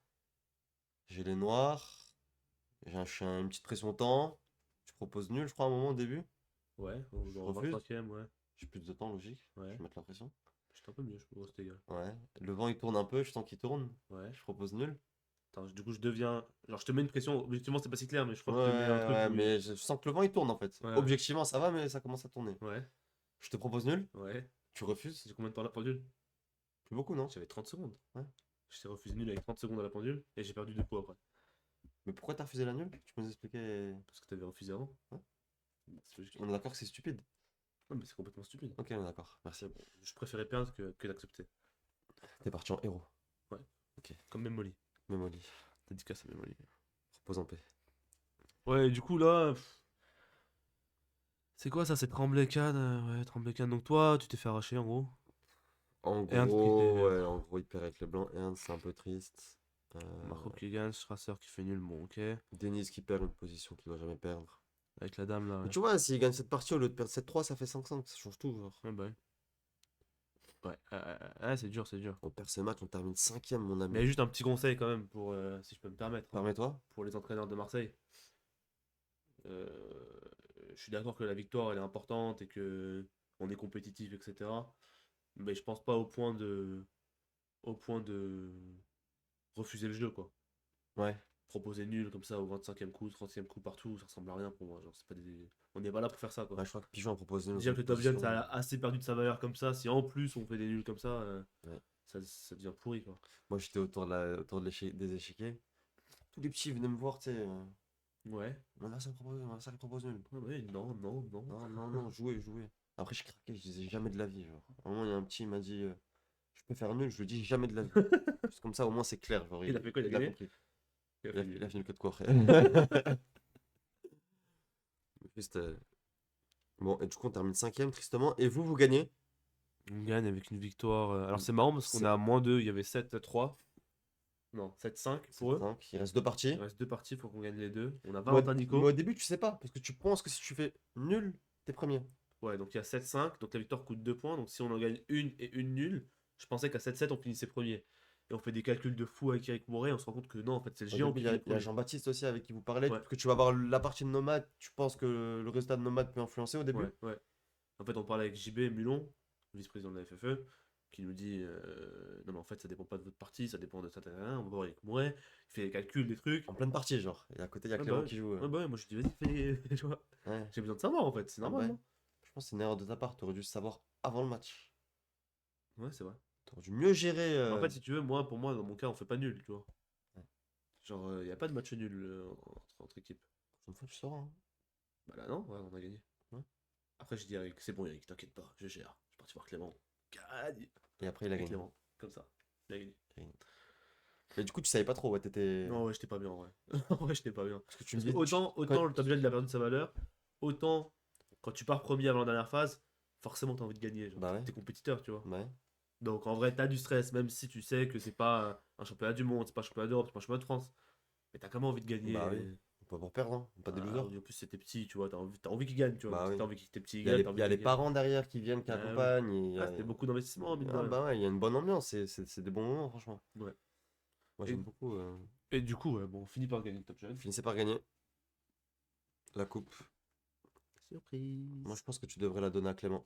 J'ai les noirs. Je suis une petite pression temps. Tu proposes nul, je crois, à un moment au début. Ouais, Je dans refuse. 23ème, ouais. J'ai plus de temps, logique. Je Ouais. vais mettre la pression. J'étais un peu mieux, je pense, c'était égal. Ouais. Le vent, il tourne un peu, je sens qu'il tourne. Ouais. Je propose nul. Attends, du coup, je deviens. Genre, je te mets une pression. Objectivement, c'est pas si clair, mais je crois Ouais, que je te mets un truc. ouais, Où... mais je sens que le vent, il tourne en fait. Ouais, ouais. Objectivement, ça va, mais ça commence à tourner. Ouais. Je te propose nul. Ouais. Tu refuses. J'ai combien de temps à la pendule? Plus beaucoup, non? J'avais 30 secondes. Ouais. Je t'ai refusé nul avec 30 secondes à la pendule et j'ai perdu 2 points après. Mais pourquoi t'as refusé la nulle? Tu peux nous expliquer? Parce que t'avais refusé avant. Ouais. C'est logique. On est d'accord que c'est stupide. Non, mais c'est complètement stupide. Ok, on est d'accord. Merci. Je préférais perdre que d'accepter. T'es parti en héros. Ouais. Ok. Comme Memoli. Mémoli. Dédicace à Memoli. Repose en paix. Ouais, du coup, là. C'est quoi ça? C'est Tremblay-Cannes? Ouais, Tremblay-Cannes. Donc, toi, tu t'es fait arracher en gros. En Ernst qui gros, fait. ouais, en gros, il perd avec les blancs. Ernst, c'est un peu triste. Marco qui gagne, Strasser qui fait nul, bon, ok. Denise qui perd une position qu'il doit jamais perdre. Avec la dame là, Mais ouais. tu vois, s'il gagne cette partie au lieu de perdre 7-3, ça fait 5-5. Ça change tout, genre. Ouais, bah ouais. Ouais, c'est dur, c'est dur. On perd ce match, on termine 5ème, mon ami. Mais juste un petit conseil quand même, pour, si je peux me permettre, hein, Permets-toi. pour les entraîneurs de Marseille. Euh, je suis d'accord que la victoire elle est importante et que on est compétitif, etc. Mais je pense pas au point de refuser le jeu, quoi. Ouais. Proposer nul comme ça au 25e coup, 30e coup partout, ça ressemble à rien pour moi. Genre, c'est pas des... On n'est pas là pour faire ça, quoi. Ouais, je crois que Pigeon a proposé dans Déjà une que le top jeune, position. ça a assez perdu de sa valeur comme ça. Si en plus on fait des nuls comme ça, Ouais. ça devient pourri, quoi. Moi, j'étais autour de des échiquiers. Tous les petits venaient me voir, tu sais. Ouais. Mon adversaire propose nul. Ouais, ouais, non, non, non. Non, non, non, jouez, jouez. Après, je craquais, je disais jamais de la vie. Genre. À un moment, il y a un petit, il m'a dit je peux faire nul, je lui dis jamais de la vie. Parce que comme ça, au moins, c'est clair. Genre, Il a fait quoi, il a il a gagné? compris. Il a Il a, fait il a nul. fini le code quoi, frère. Mais puis, bon, et du coup, on termine 5ème, tristement. Et vous gagnez. On gagne avec une victoire. Alors c'est marrant parce qu'on est C'est à -2, il y avait 7-3. Non, 7-5 pour eux. 5. Il reste deux parties. Il reste deux parties, il faut qu'on gagne les deux. On a Mais au, Valentin mais au Nico. début, tu sais pas. Parce que tu penses que si tu fais nul, t'es premier. Ouais, donc il y a 7-5, donc la victoire coûte 2 points. Donc si on en gagne une et une nulle, je pensais qu'à 7-7 on finissait premier. Et on fait des calculs de fou avec Eric Moret, on se rend compte que non, en fait c'est le Au géant début, qui il y finit a premier. Jean-Baptiste aussi avec qui vous parlez. Ouais, Parce que tu vas voir la partie de Nomade. Tu penses que le résultat de Nomade peut influencer au début. ouais, ouais. En fait, on parle avec JB Mulon, vice-président de la FFE, qui nous dit non, mais en fait, ça dépend pas de votre parti, ça dépend de ça, on va voir avec Mouret, il fait les calculs, des trucs. En pleine partie, genre. Et à côté, il y a Ouais, bah Clément ouais. qui joue. Ouais, bah ouais, moi je dis, vas-y, fais les. Tu vois, Ouais. j'ai besoin de savoir en fait, c'est Ah normal, bah, non? je pense que c'est une erreur de ta part. T'aurais dû savoir avant le match. Ouais, c'est vrai. T'aurais dû mieux gérer. Mais en fait, si tu veux, moi, pour moi, dans mon cas, on fait pas nul, tu vois. Ouais. Genre, y a pas de match nul entre équipes. Une fois, tu sauras. Hein. Bah là, non, ouais, on a gagné. Ouais. Après, je dis, Eric, c'est bon, Eric, t'inquiète pas, je gère. Je suis parti voir Clément. Gagne. Et après, il a Et gagné. Clément, comme ça. Il a gagné. Et du coup, tu savais pas trop. Ouais, t'étais. Non, ouais, j'étais pas bien, ouais. En vrai, j'étais pas bien. Parce que tu me Parce que dis. autant le top gen il a perdu de sa valeur, autant quand tu pars premier avant la dernière phase, forcément t'as envie de gagner. Genre, Bah ouais. t'es compétiteur, tu vois. Ouais. Donc en vrai, t'as du stress, même si tu sais que c'est pas un championnat du monde, c'est pas un championnat d'Europe, c'est pas un championnat de France. Mais t'as quand même envie de gagner. Bah oui. On peut pas pour perdre, hein. Pas des Ah, losers. en plus, c'était petit, tu vois. T'as envie qu'ils gagnent, tu vois. Bah Donc, si oui. t'as envie que tes petits Il y a gagnent, les, t'as il envie y a qu'ils les gagnent. parents derrière qui viennent, qui Ah oui. accompagnent. Ah, c'était beaucoup d'investissement, mine de Ah rien. bah ouais, il y a une bonne ambiance. C'est des bons moments, franchement. Ouais. Moi, Et, j'aime beaucoup. et du coup, ouais, bon, on finit par gagner le top gen. Finissez par gagner la coupe. Surprise. Moi, je pense que tu devrais la donner à Clément.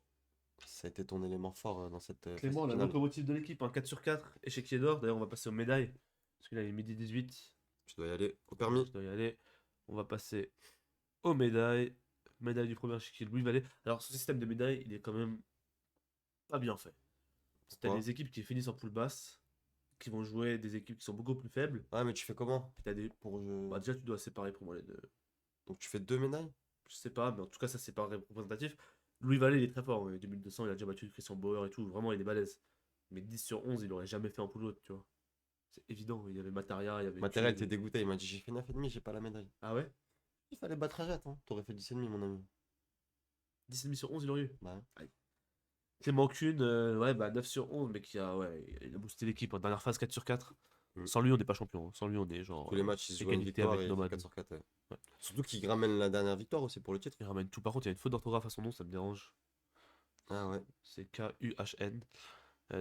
Ça a été ton élément fort dans cette phase Clément, la finale. locomotive de l'équipe, un 4 sur 4, échiquier d'or. D'ailleurs, on va passer aux médailles. Parce que là, il est midi 18. Tu dois y aller au permis. Je dois y aller. On va passer aux médailles. Médaille du premier échiquier, Louis Vallée. Alors, ce système de médailles, il est quand même pas bien fait. T'as Pourquoi? des équipes qui finissent en poule basse, qui vont jouer des équipes qui sont beaucoup plus faibles. Ouais, mais tu fais comment? Puis t'as des. Pour Bah, déjà, tu dois séparer pour moi les deux. Donc, tu fais 2 médailles? Je sais pas, mais en tout cas, ça c'est pas représentatif. Louis Vallée, il est très fort. Hein. 2200, il a déjà battu Christian Bauer et tout. Vraiment, il est balèze. Mais 10 sur 11, il aurait jamais fait en poule haute, tu vois. C'est évident. Il y avait Mataria, il y avait. Matériel, t'es Thuram. dégoûté. Il m'a dit j'ai fait 9,5, j'ai pas la médaille. Ah ouais? Il fallait battre Ajat, hein. T'aurais fait 10,5, mon ami. 10,5 sur 11, il aurait eu. Bah, Clément Kuhn, ouais, bah 9 sur 11, mais il a boosté l'équipe en dernière phase 4 sur 4. Mm. Sans lui, on n'est pas champion. Hein. Sans lui, on est genre. tous les matchs, ils se jouent à une égalité victoire avec et Nomad. 4 sur 4. Ouais. Ouais. Surtout qu'il ramène la dernière victoire aussi pour le titre. Il ramène tout. Par contre, il y a une faute d'orthographe à son nom, ça me dérange. Ah ouais. C'est Kuhn.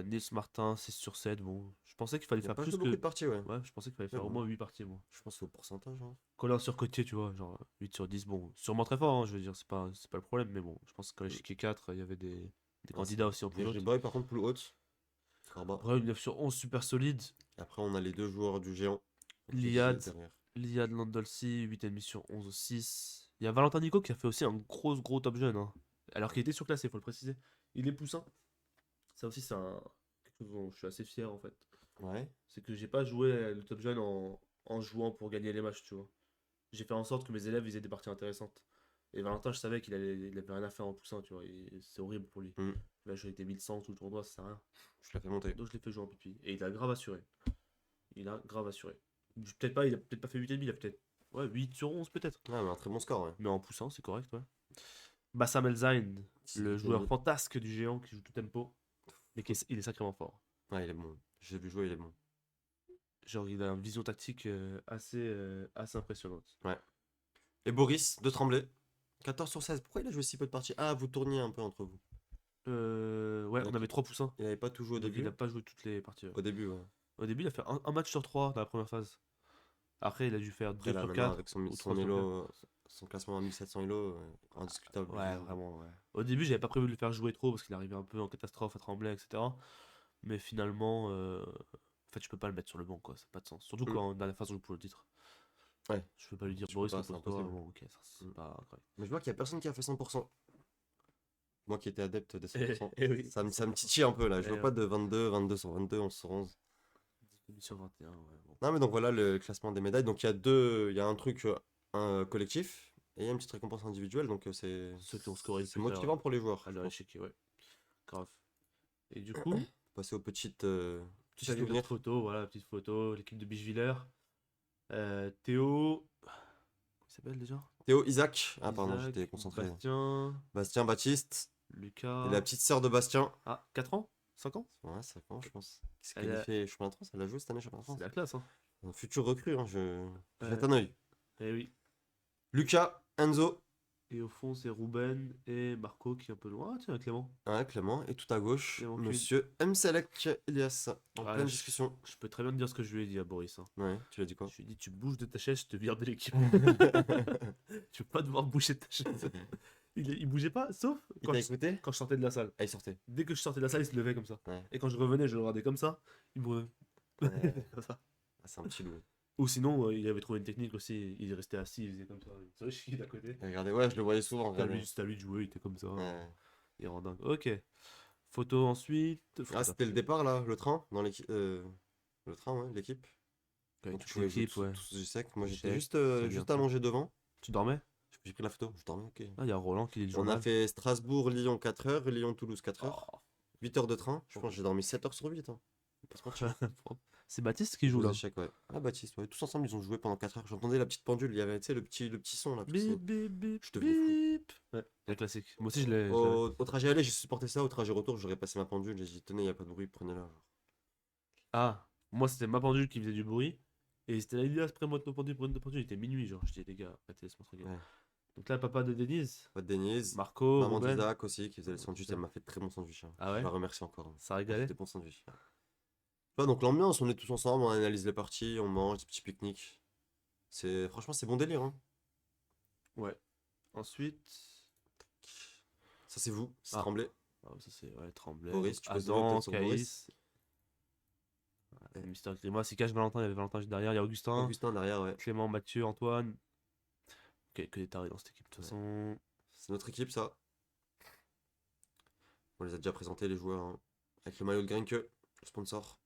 Nils Martin, 6 sur 7. Bon, je pensais qu'il fallait Il a faire pas plus joué que. beaucoup de parties, ouais. Ouais, je pensais qu'il fallait Mais faire au bon. moins 8 parties, moi. Je pense au pourcentage. Hein. Colin sur Côtier, tu vois, genre 8 sur 10. Bon, sûrement très fort, hein, je veux dire, c'est pas le problème, mais bon, je pense que l'échiquier 4, il y avait des candidats aussi en poule haute. Boy, par contre, poule haute. Corba. Après, une 9 sur 11, super solide. Après, on a les deux joueurs du géant. Liad, Derrière. Liad Landolsi, 8,5 sur 11 au 6. Il y a Valentin Nico qui a fait aussi un gros top jeune, hein. Alors qu'il était surclassé, faut le préciser. Il est poussin. Ça aussi, c'est quelque chose dont je suis assez fier en fait. Ouais. C'est que j'ai pas joué le top jeune en jouant pour gagner les matchs, tu vois. J'ai fait en sorte que mes élèves ils aient des parties intéressantes. Et Valentin, je savais qu'il avait rien à faire en poussin, tu vois. C'est horrible pour lui. Mm. Il a joué des 1100 tout le tournoi, ça sert à rien. Je l'ai fait monter. Donc je l'ai fait jouer en pipi. Et il a grave assuré. Il a grave assuré. Peut-être pas, il a peut-être pas fait 8,5, il a peut-être. Ouais, 8 sur 11 peut-être. Ouais, mais un très bon score, ouais. Mais en poussant, c'est correct, ouais. Bassam Elzain, C'est le nickel. joueur fantasque du géant qui joue tout tempo. Mais il est sacrément fort. Ouais, il est bon. J'ai vu jouer, il est bon. Genre, il a une vision tactique assez impressionnante. Ouais. Et Boris de Tremblay, 14 sur 16. Pourquoi il a joué si peu de parties? Ah, vous tourniez un peu entre vous. Ouais, on Donc, avait 3 poussins. il avait pas tout joué au Donc, il début. a pas joué toutes les parties. Ouais. Au début, ouais. Au début, il a fait un match sur 3 dans la première phase. Après, il a dû faire Après, 2 là, sur maintenant, 4 avec ou son 3 sur 4. elo, son classement à 1700 elo, indiscutable. Ouais, vraiment, ouais. Au début, j'avais pas prévu de le faire jouer trop parce qu'il arrivait un peu en catastrophe à trembler, etc. Mais finalement, en fait, je peux pas le mettre sur le banc, quoi. Ça n'a pas de sens. Surtout Mm. quand dans la phase on joue pour le titre. Ouais. Je peux pas lui dire, Tu peux Boris, pas, c'est repose-toi. impossible. Bon, ok, ça, c'est Mm. pas grave. Mais je vois qu'il y a personne qui a fait 100%. Moi qui étais adepte des 100%. Eh oui. Ça me titille un peu là. Je Eh vois pas de 22, 22 sur 22, 11 sur 11. 10 sur 21, ouais. Bon. Non, mais donc voilà le classement des médailles. Donc il y a un truc collectif et il y a une petite récompense individuelle. Donc Ceux qui ont scoré le c'est plus motivant pour les joueurs. à je leur pense. échiquier, ouais. Grave. Et du coup, Passer aux petites petite anecdote souvenirs. photo, voilà, petite photo, l'équipe de Bicheviller. Théo. Comment il s'appelle déjà? Théo, Isaac. Ah, pardon, Isaac, j'étais concentré. Bastien, Bastien, Baptiste. Lucas. Et la petite sœur de Bastien. Ah, 4 ans? 5 ans? Ouais, ça fait, je pense. Qui s'est Elle a- qualifié championnat de France. Elle a joué cette année championnat de C'est France. la classe, hein. Un futur recrue, hein, je Ouais. jette un œil. Eh oui. Lucas, Enzo. Et au fond, c'est Ruben et Marco qui est un peu loin. Ah, tiens, Clément. Ouais, Clément. Et tout à gauche, Clément monsieur Mselek Elias. En Voilà, pleine discussion. Je peux très bien te dire ce que je lui ai dit à Boris. Hein. Ouais, tu l'as dit quoi? Je lui ai dit, tu bouges de ta chaise, je te vire de l'équipe. Tu veux pas devoir bouger de ta chaise. Il bougeait pas, sauf Il t'a écouté? quand je sortais de la salle. Ah, il sortait. Dès que je sortais de la salle, il se levait comme ça. Ouais. Et quand je revenais, je le regardais comme ça. Il me revenait. Ouais. Comme ça. Ah, c'est un petit loup. Ou sinon, il avait trouvé une technique aussi. Il restait assis, il faisait comme ça. Il se chier d'à côté. Regardez, ouais, je le voyais souvent. C'était à Regardez. lui, c'était à lui de jouer, il était comme ça. Ouais. Il rend dingue. Ok. Photo ensuite. Ah, c'était le départ là, le train dans l'équipe. Le train, ouais, l'équipe. Avec Donc, toute tu pouvais jouer l'équipe, ouais. tous sec. Moi, j'étais Sec, juste, c'est bien juste ça. allongé devant. Tu dormais? J'ai pris la photo, je dormais, ok. Ah, il y a Roland qui lit le On a journal. fait Strasbourg-Lyon 4 heures, Lyon-Toulouse 4 heures. Oh. 8 heures de train. Je pense que j'ai dormi 7 heures sur 8. Hein. Faut pas se mentir. C'est Baptiste qui joue Aux là. échecs, ouais. Ah, Baptiste, ouais. Tous ensemble, ils ont joué pendant 4 heures. J'entendais la petite pendule, il y avait, tu sais, le petit son là. parce que Bip, bip, bip, Je te vois fou. bip. Ouais, la classique. Moi aussi, je l'ai. Au trajet aller, j'ai supporté ça. Au trajet retour, j'aurais passé ma pendule. J'ai dit, tenez, il n'y a pas de bruit, prenez-la. genre. Ah, moi, c'était ma pendule qui faisait du bruit. Et c'était la Ilias, prends-moi ton pendule, prends-moi ton pendule. Il était minuit, genre. Je dis, les gars, arrêtez, laisse-moi tranquille. Ouais. Donc là, papa de Denise, Pas de Denise. Marco, Maman Ruben. d'Isaac aussi, qui faisait le sandwich. Elle m'a fait de très bon sandwich. Hein. Ah ouais? Je la remercie encore. Hein. Ça Elle fait régalait. des bons sandwichs. Ouais, donc l'ambiance, on est tous ensemble, on analyse les parties, on mange, des petits pique-niques. Franchement, c'est bon délire. Hein. Ouais. Ensuite. Ça, c'est vous, c'est Ah. Tremblay. Ah, ça, c'est ouais, Tremblay. Boris, donc tu peux se Adam, donner peut-être sur Boris. Caïs. Mister Grimace, il cache Valentin, il y avait Valentin juste derrière. Il y a Augustin, Augustin derrière, ouais. Clément, Mathieu, Antoine. Ok, que des tarés dans cette équipe, de toute façon. C'est notre équipe, ça. On les a déjà présentés, les joueurs. Hein. Avec le maillot de Grenke, le sponsor.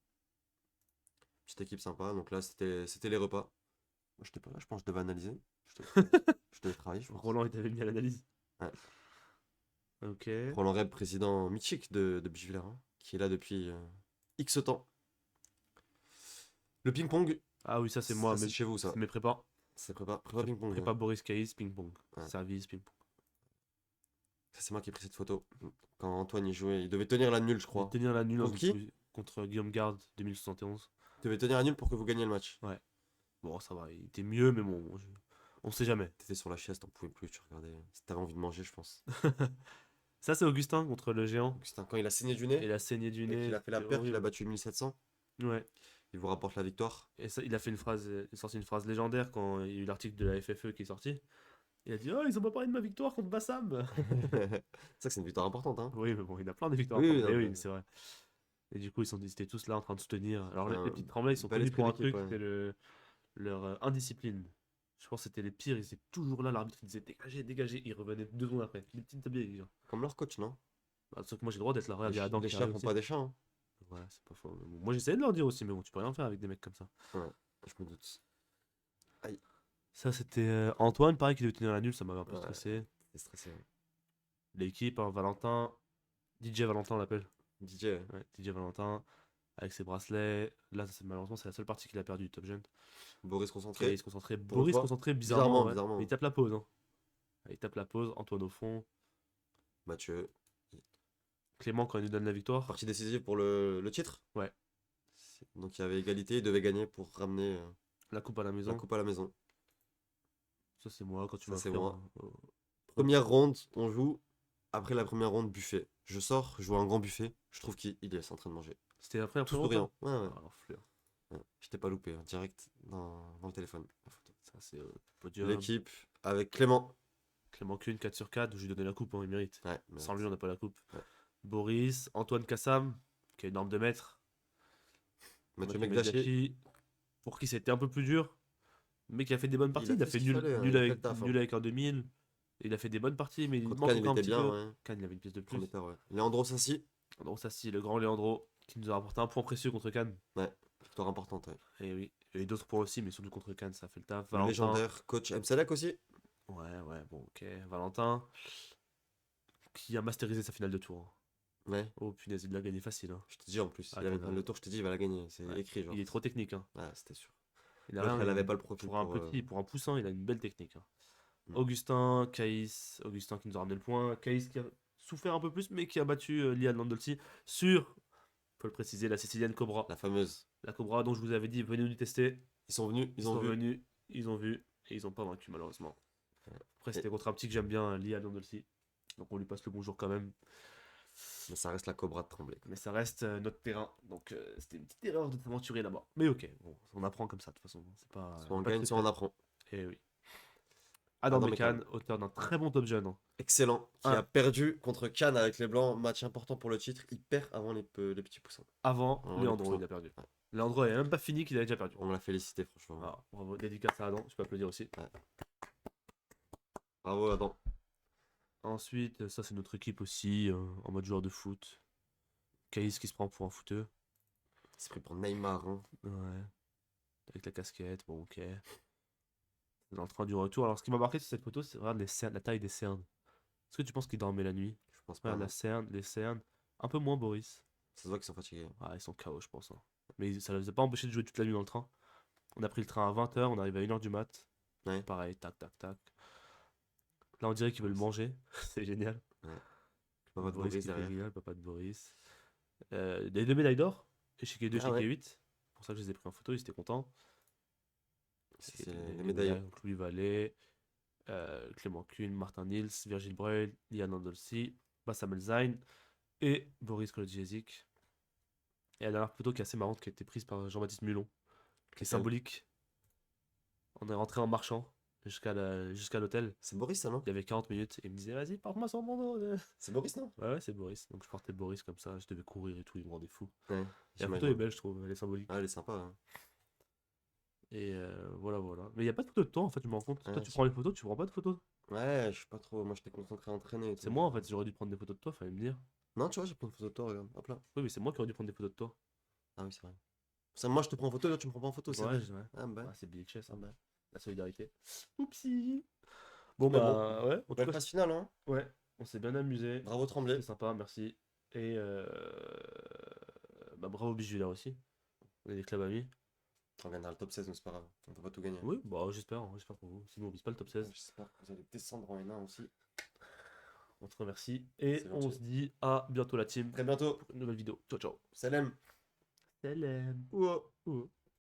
Petite équipe sympa. Donc là, c'était les repas. Moi, j'étais pas là, je pense que je devais analyser. Je devais travailler, je pense. Roland, il t'avait mis à l'analyse. Ouais. Ok. Roland Reb, président mythique de Bichevillers, hein, qui est là depuis X temps. Le ping-pong, Ah oui, ça, c'est moi. c'est Mais chez vous, ça. c'est mes prépas. C'est prépa ping-pong. Prépa ouais. Boris Caïs, ping-pong. Ouais. Service, ping-pong. Ça, c'est moi qui ai pris cette photo. Quand Antoine y jouait, il devait tenir la nulle, je crois. Tenir la nulle Contre qui contre Guillaume Garde 2071. Il devait tenir la nulle pour que vous gagniez le match. Bon, ça va, il était mieux, mais bon, on sait jamais. T'étais sur la chaise, t'en pouvais plus, tu regardais. T'avais envie de manger, je pense. Ça, c'est Augustin contre le géant. Augustin, quand il a saigné du Et nez, la saignée du et nez. qu'il a fait la c'était perte, il a horrible. battu 1700. Ouais. Il vous rapporte la victoire. Et ça, il a fait une phrase, il a sorti une phrase légendaire quand il y a eu l'article de la FFE qui est sorti. Il a dit, oh, ils ont pas parlé de ma victoire contre Bassam. C'est ça que c'est une victoire importante, hein. Oui, mais bon, il a plein de victoires. Oui, Oui, non, oui, mais- c'est vrai. Et du coup, ils étaient tous là en train de soutenir. Alors, C'est les petits Tremblay, ils sont bel connus esprit pour un d'équipe, truc, ouais. c'était leur indiscipline. Je pense que c'était les pires, ils étaient toujours là, l'arbitre il disait dégagez, dégagez, ils revenaient 2 secondes après. Les petites tabliers, genre. Comme leur coach, non? Bah, sauf que moi j'ai le droit d'être là, regarde, il y a Adam Les qui chats arrive font aussi. pas des chats, hein. Ouais, c'est pas faux. Mais bon, moi j'essayais de leur dire aussi, mais bon, tu peux rien faire avec des mecs comme ça. Je me doute. Ça, c'était Antoine, pareil, qui devait tenir la nulle, ça m'avait un peu Ouais. stressé. C'est stressé. Ouais. L'équipe, hein, Valentin, DJ Valentin on l'appelle. DJ, ouais. Ouais, DJ Valentin, avec ses bracelets. Là, malheureusement, c'est la seule partie qu'il a perdu du Top Gen. Boris Et concentré. il se concentrait, une Boris fois. concentré Bizarrement, bizarrement. Ouais. bizarrement. Mais il tape la pause. Hein. Il tape la pause, Antoine au fond. Mathieu. Clément quand il nous donne la victoire. Partie décisive pour le titre. Ouais. Donc il y avait égalité, il devait gagner pour ramener La coupe à la la maison. coupe à la maison. Ça, c'est moi quand tu Ça, m'as c'est offert moi. un- Première ronde, on joue. Après la première ronde, buffet. Je sors, je vois un grand buffet. Je trouve qu'il est en train de manger. C'était après Tout longtemps. souriant. Ouais, ouais. Ah, l'enflure. Ouais. Je t'ai pas loupé, hein, direct dans le téléphone. La photo. Ça, c'est podium. L'équipe avec Clément. Clément Kuhn, 4 sur 4. Je lui donnais la coupe, hein, il mérite. Ouais, mais Sans lui, on n'a pas la coupe. Ouais. Boris, Antoine Kassam, qui a une arme de maître. Mathieu Mathieu Mekdachi. Mekdachi, pour qui c'était un peu plus dur, mais qui a fait des bonnes parties. a Il a fait fait ce qu'il nul, fallait, hein, nul il a fait avec, le taf, hein. nul avec un 2000. Il a fait des bonnes parties, mais il Contre manque Cannes, il encore un était petit bien. peu. Ouais. Cannes, il avait une pièce de plus. Prometteur, ouais. Leandro Sassi. Donc ça, si, le grand Leandro, qui nous a rapporté un point précieux contre Cannes. Ouais, victoire importante. Ouais. Et oui, et d'autres points aussi, mais surtout contre Cannes, ça a fait le taf. Le Valentin. légendaire coach Mselek aussi. Ouais, bon, ok. Valentin, qui a masterisé sa finale de tour. Ouais, Oh punaise, il l'a gagné facile. Hein. je te dis en plus. Ah, Il avait t'as- le tour, je te dis, il va la gagner. C'est Ouais. écrit, genre. Il est trop technique. Hein. Ah, c'était sûr. Il a L'autre, rien, elle il- avait pas le profil pour un pour, petit, pour un poussin, il a une belle technique. Hein. Mm. Augustin, Caïs, Augustin qui nous a ramené le point. Caïs qui a souffert un peu plus, mais qui a battu Lian Landolsi sur, faut le préciser, la Sicilienne Cobra. La fameuse. La Cobra dont je vous avais dit, venez nous tester. Ils sont venus, Ils ils ont sont vu. venus, ils ont vu, et ils n'ont pas vaincu malheureusement. Ouais. Après, c'était contre un petit que j'aime bien, Lian Landolsi. Donc on lui passe le bonjour quand même. Mais ça reste la Cobra de Tremblay. Mais ça reste notre terrain. Donc c'était une petite erreur de s'aventurer là-bas. Mais ok, bon, on apprend comme ça de toute façon. C'est pas, Soit on pas de gagne, soit on tristesse. apprend. Eh oui. Adam Adam Mekan, Mekan. auteur d'un très bon top jeune. Hein. Excellent. Qui Ah. a perdu contre Cannes avec les Blancs. Match important pour le titre. Il perd avant les petits poussins. Avant Oh, Leandro, le il a perdu. Ouais. Leandro est même pas fini qu'il a déjà perdu. On l'a félicité, franchement. Ah, bravo, dédicace à Adam, je peux applaudir aussi. Bravo, Adam. Ensuite, ça c'est notre équipe aussi, en mode joueur de foot. Caïs qui se prend pour un footeux. Il s'est pris pour Neymar. Hein. Ouais. Avec la casquette, bon ok. Dans le train du retour. Alors ce qui m'a marqué sur cette photo, c'est regarde les cernes, la taille des cernes. Est-ce que tu penses qu'ils dormaient la nuit? Je pense pas. Regarde Non. la cerne, les cernes. Un peu moins Boris. Ça se voit qu'ils sont fatigués. Ah, ils sont KO, je pense. Hein. Mais ça ne les a pas empêchés de jouer toute la nuit dans le train. On a pris le train à 20h, on arrive à 1h du mat. Ouais. Pareil, tac, tac, tac. Là, on dirait qu'ils veulent manger. C'est génial. Papa de Boris Boris qui fait derrière. rire, le papa de Boris. Les deux médailles d'or. Échiquier 2, Ah échiquier ouais. 8. C'est pour ça que je les ai pris en photo, ils étaient contents. C'est Et les médaillons. donc Louis Vallée, Clément Kuhn, Martin Nils, Virgil Breuil, Lian Andolsi, Bassam Elzain et Boris Kolodjesic. Et la dernière photo qui est assez marrante, qui a été prise par Jean-Baptiste Mulon, qui est symbolique. On est rentré en marchant jusqu'à l'hôtel. C'est Boris, ça, non? Il y avait 40 minutes et il me disait vas-y, porte-moi sur mon dos. C'est Boris, non? Ouais, c'est Boris. Donc je portais Boris comme ça, je devais courir et tout, il me rendait fou. Ouais. Et la j'imagine. photo est belle, je trouve, elle est symbolique. Ah, elle est sympa. Hein. Et voilà. Mais il n'y a pas de photo de toi en fait, je me rends compte. Toi, Ouais, tu prends les photos, tu prends pas de photos. Ouais, je suis pas trop. Moi, j'étais concentré à entraîner. et C'est tout. moi en fait, j'aurais dû prendre des photos de toi, fallait me dire. Non, tu vois, j'ai pris une photo de toi, regarde. Hop là. Oui, mais c'est moi qui aurais dû prendre des photos de toi. Ah oui, c'est vrai. Moi, je te prends en photo, toi, tu me prends pas en photo, c'est vrai. Ouais. Ah, bah. Ah, c'est BHS, Ah, hein. bah. La solidarité. Oupsie. Bon Mais bah ouais, en tout Belle cas, phase finale, hein. ouais, on s'est bien amusé. Bravo Tremblay. C'est sympa, merci. Et bah, bravo Bijou là aussi. On est des clubs amis. On gagnera le top 16, mais c'est pas grave. On peut pas tout gagner. Oui, bah j'espère pour vous. Sinon on vise pas le top 16. J'espère que vous allez descendre en N1 aussi. On te remercie. Et C'est on gentil. se dit à bientôt la team Très bientôt. pour une nouvelle vidéo. Ciao ciao. Salam. Salam. Ouah. Ouh.